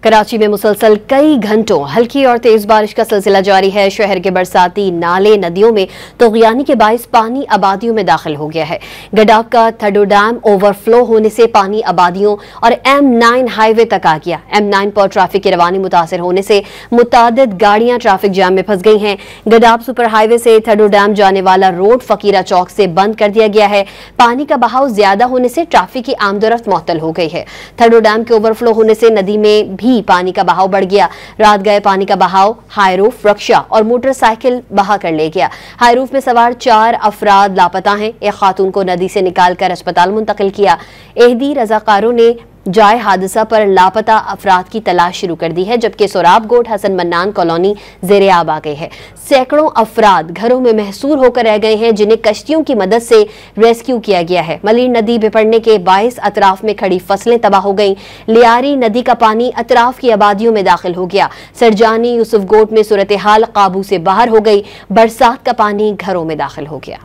कराची में मुसलसल कई घंटों हल्की और तेज बारिश का सिलसिला जारी है। शहर के बरसाती नाले नदियों में तोग़यानी के बाइस पानी आबादियों में दाखिल हो गया है। गडाब का थडो डैम ओवरफ्लो होने से पानी आबादियों और M9 हाईवे तक आ गया। M9 पर ट्रैफिक की रवानी मुतासिर होने से मुतादिद गाड़ियां ट्रैफिक जाम में फंस गई हैं। गडाब सुपर हाईवे से थडो डैम जाने वाला रोड फकीरा चौक से बंद कर दिया गया है। पानी का बहाव ज्यादा होने से ट्रैफिक की आमदोरफ्त मुअत्तल हो गई है। थडो डैम के ओवरफ्लो होने से नदी में भी पानी का बहाव बढ़ गया। रात गए पानी का बहाव हाईरूफ, रक्षा और मोटरसाइकिल बहा कर ले गया। हाईरूफ में सवार 4 अफराद लापता हैं। एक खातून को नदी से निकालकर अस्पताल मुंतकिल किया। एहदी रजाकारों ने जाए हादसा पर लापता अफराद की तलाश शुरू कर दी है, जबकि सोराब गोट हसन मन्नान कॉलोनी ज़ेरे आब आ गई है। सैकड़ों अफराद घरों में महसूर होकर रह गए हैं, जिन्हें कश्तियों की मदद से रेस्क्यू किया गया है। मलीर नदी बिपड़ने के बाइस अतराफ में खड़ी फसलें तबाह हो गईं। लियारी नदी का पानी अतराफ की आबादियों में दाखिल हो गया। सरजानी यूसुफ गोट में सूरत हाल काबू से बाहर हो गई। बरसात का पानी घरों में दाखिल हो गया।